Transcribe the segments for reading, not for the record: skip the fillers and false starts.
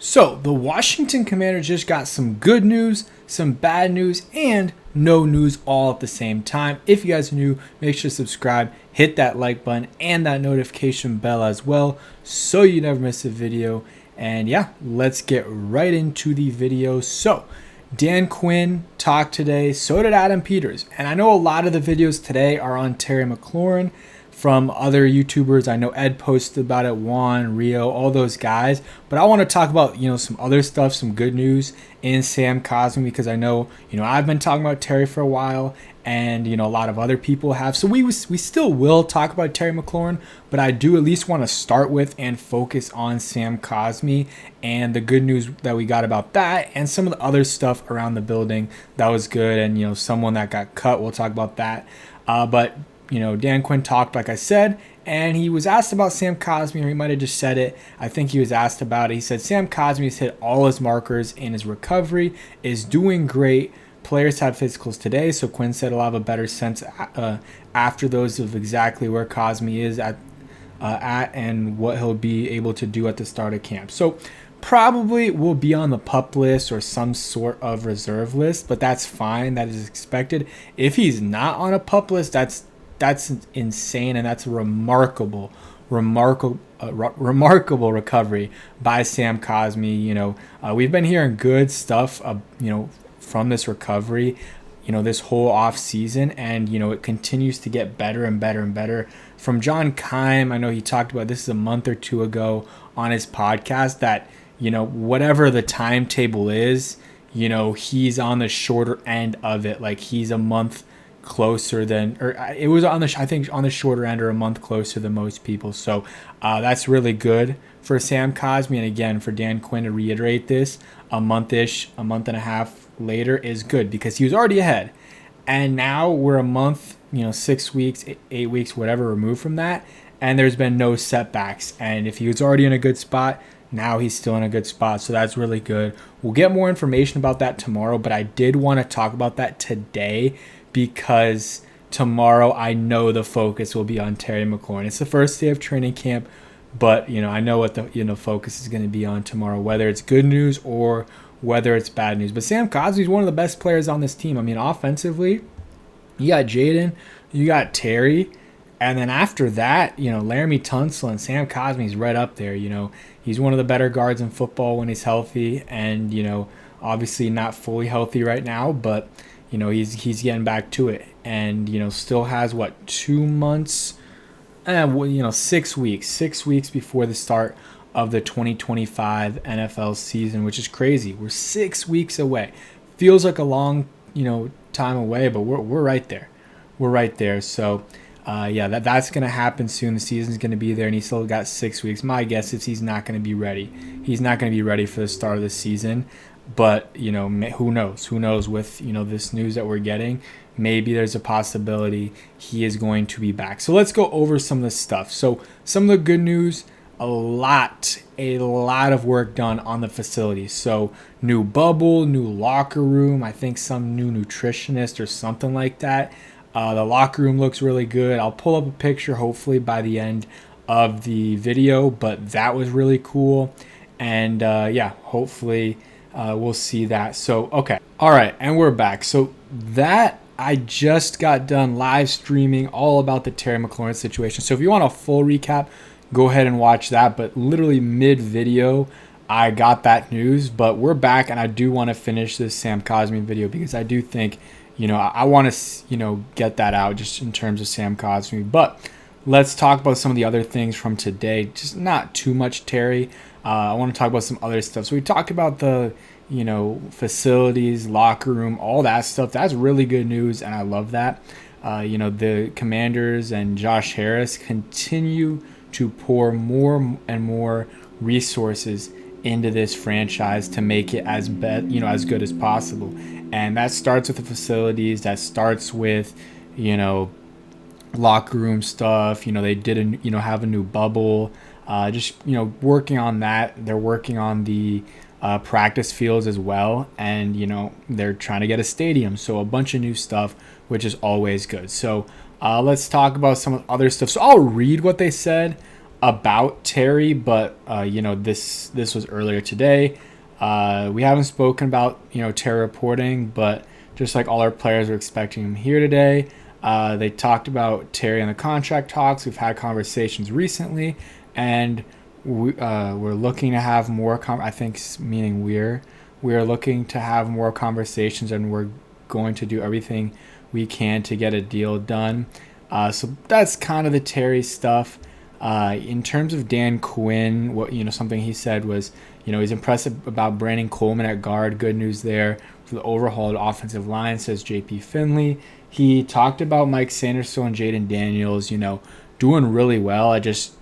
So, the Washington Commanders just got some good news, some bad news, and no news all at the same time. If you guys are new, make sure to subscribe, hit that like button, and that notification bell as well so you never miss a video. And yeah, let's get right into the video. So, Dan Quinn talked today, so did Adam Peters. And I know a lot of the videos today are on Terry McLaurin from other YouTubers. I know Ed posted about it, Juan, Rio, all those guys. But I want to talk about, some other stuff, some good news in Sam Cosmi, because I know, I've been talking about Terry for a while, and, a lot of other people have. So we still will talk about Terry McLaurin, but I do at least want to start with and focus on Sam Cosmi and the good news that we got about that, and some of the other stuff around the building that was good, and, someone that got cut. We'll talk about that. But Dan Quinn talked, like I said, and he was asked about Sam Cosmi, or he might have just said it. I think he was asked about it. He said Sam Cosmi has hit all his markers in his recovery, is doing great. Players had physicals today, so Quinn said he'll have a better sense after those of exactly where Cosmi is at and what he'll be able to do at the start of camp. So probably will be on the PUP list or some sort of reserve list, but that's fine. That is expected. If he's not on a PUP list, that's insane, and that's a remarkable recovery by Sam Cosmi. We've been hearing good stuff, from this recovery, this whole off season, and it continues to get better and better and better. From John Keim, I know he talked about this a month or two ago on his podcast that whatever the timetable is, he's on the shorter end of it. Like he's a month closer than, or it was on the shorter end, or a month closer than most people. So that's really good for Sam Cosmi. And again, for Dan Quinn to reiterate this a month and a half later is good, because he was already ahead. And now we're a month, 6 weeks, 8 weeks, whatever, removed from that. And there's been no setbacks. And if he was already in a good spot, now he's still in a good spot. So that's really good. We'll get more information about that tomorrow, but I did want to talk about that today, because tomorrow I know the focus will be on Terry McLaurin. It's the first day of training camp, but I know what the focus is going to be on tomorrow, whether it's good news or whether it's bad news. But Sam Cosmi is one of the best players on this team. I mean, offensively, you got Jaden, you got Terry, and then after that, Laramie Tunsil and Sam Cosmi's right up there. He's one of the better guards in football when he's healthy, and obviously not fully healthy right now, but he's getting back to it, and still has 2 months, 6 weeks before the start of the 2025 NFL season, which is crazy. We're 6 weeks away. Feels like a long time away, but we're right there. We're right there. So that's gonna happen soon. The season's gonna be there, and he's still got 6 weeks. My guess is he's not gonna be ready. He's not gonna be ready for the start of the season. But who knows? Who knows with this news that we're getting? Maybe there's a possibility he is going to be back. So let's go over some of the stuff. So some of the good news: a lot of work done on the facility. So new bubble, new locker room. I think some new nutritionist or something like that. The locker room looks really good. I'll pull up a picture hopefully by the end of the video. But that was really cool, and hopefully. We'll see that. So, okay. All right. And we're back. So that I just got done live streaming all about the Terry McLaurin situation. So if you want a full recap, go ahead and watch that. But literally mid video, I got that news. But we're back, and I do want to finish this Sam Cosmi video, because I do think, I want to, get that out just in terms of Sam Cosmi. But let's talk about some of the other things from today. Just not too much Terry. I want to talk about some other stuff. So we talked about the, facilities, locker room, all that stuff. That's really good news, and I love that. The Commanders and Josh Harris continue to pour more and more resources into this franchise to make it as good as possible. And that starts with the facilities. That starts with, locker room stuff. They did have a new bubble. Working on that. They're working on the practice fields as well, and they're trying to get a stadium, so a bunch of new stuff, which is always good. So let's talk about some other stuff. So I'll read what they said about Terry, but this was earlier today. We haven't spoken about Terry reporting, but just like all our players are expecting him here today. They talked about Terry and the contract talks. We've had conversations recently, and we're looking to have more. I think meaning we're looking to have more conversations, and we're going to do everything we can to get a deal done. So that's kind of the Terry stuff. In terms of Dan Quinn, something he said was, he's impressed about Brandon Coleman at guard. Good news there for the overhauled offensive line, says JP Finley. He talked about Mike Sanderson and Jaden Daniels, doing really well at just,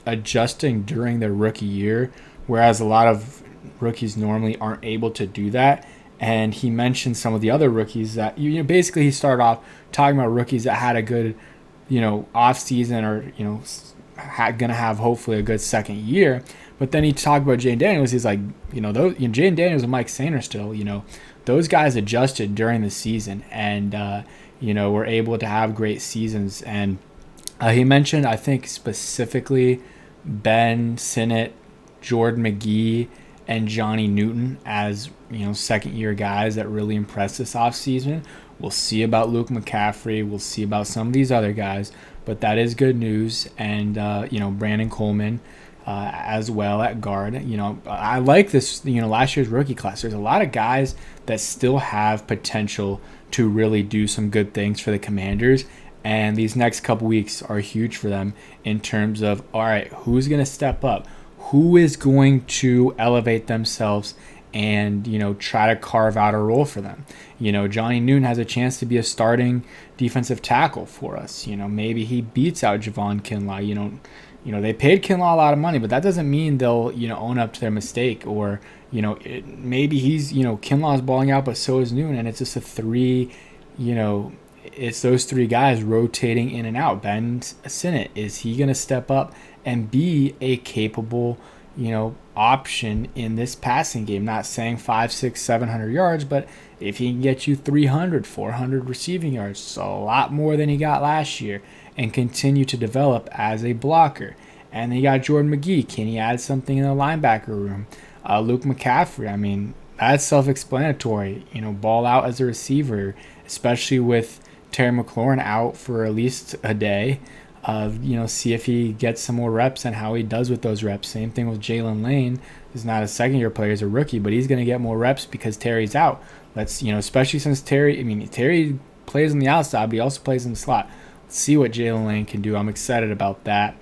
adjusting during their rookie year, whereas a lot of rookies normally aren't able to do that. And he mentioned some of the other rookies that, basically he started off talking about rookies that had a good, off season or, gonna have hopefully a good second year. But then he talked about Jaden Daniels. He's like, those Jaden Daniels and Mike Sanders still, those guys adjusted during the season and were able to have great seasons. And he mentioned, I think specifically Ben Sinnott, Jordan McGee, and Johnny Newton as second year guys that really impressed this offseason. We'll see about Luke McCaffrey. We'll see about some of these other guys, but that is good news. And Brandon Coleman as well at guard. I like this. Last year's rookie class. There's a lot of guys that still have potential to really do some good things for the Commanders. And these next couple weeks are huge for them in terms of, all right, who's going to step up? Who is going to elevate themselves and, try to carve out a role for them? Johnny Newton has a chance to be a starting defensive tackle for us. Maybe he beats out Javon Kinlaw. They paid Kinlaw a lot of money, but that doesn't mean they'll, own up to their mistake. Or, maybe he's, Kinlaw's balling out, but so is Newton. And it's just a three, it's those three guys rotating in and out. Ben Sinnott, is he going to step up and be a capable, option in this passing game? Not saying 500, 600, 700 yards, but if he can get you 300, 400 receiving yards, it's a lot more than he got last year, and continue to develop as a blocker. And then you got Jordan McGee. Can he add something in the linebacker room? Luke McCaffrey, I mean, that's self-explanatory. Ball out as a receiver, especially with Terry McLaurin out for at least a day. See if he gets some more reps and how he does with those reps. Same thing with Jalen Lane. He's not a second-year player, he's a rookie, but he's going to get more reps because Terry's out. Especially since Terry plays on the outside, but he also plays in the slot. Let's see what Jalen Lane can do. I'm excited about that.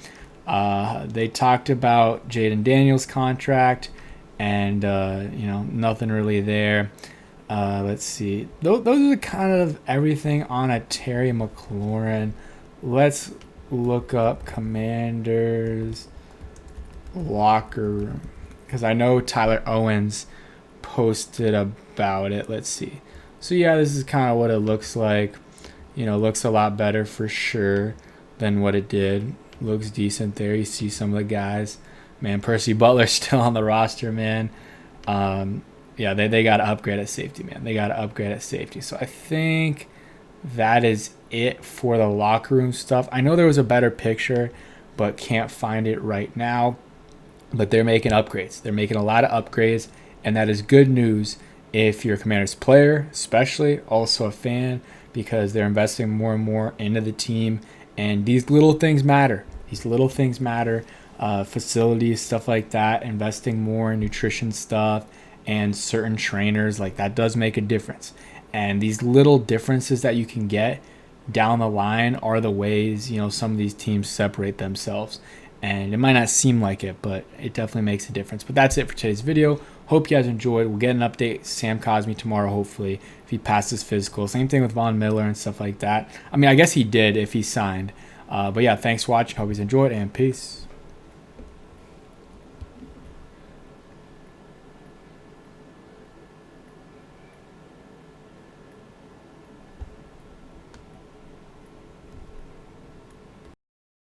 They talked about Jaden Daniels' contract, and nothing really there. Let's see. Those are kind of everything on a Terry McLaurin. Let's look up Commanders locker room, because I know Tyler Owens posted about it. Let's see. So yeah, this is kind of what it looks like. Looks a lot better for sure than what it did. Looks decent there. You see some of the guys. Man, Percy Butler's still on the roster, man. Yeah, they got to upgrade at safety, man. They got to upgrade at safety. So I think that is it for the locker room stuff. I know there was a better picture, but can't find it right now. But they're making upgrades. They're making a lot of upgrades, and that is good news if you're a Commanders player, especially, also a fan, because they're investing more and more into the team. And these little things matter. These little things matter. Facilities, stuff like that, investing more in nutrition stuff and certain trainers, like that does make a difference. And these little differences that you can get down the line are the ways, some of these teams separate themselves. And it might not seem like it, but it definitely makes a difference. But that's it for today's video. Hope you guys enjoyed. We'll get an update, Sam Cosmi, tomorrow, hopefully, if he passes physical. Same thing with Von Miller and stuff like that. I mean, I guess he did if he signed. But yeah, thanks for watching. Hope you enjoyed, and peace.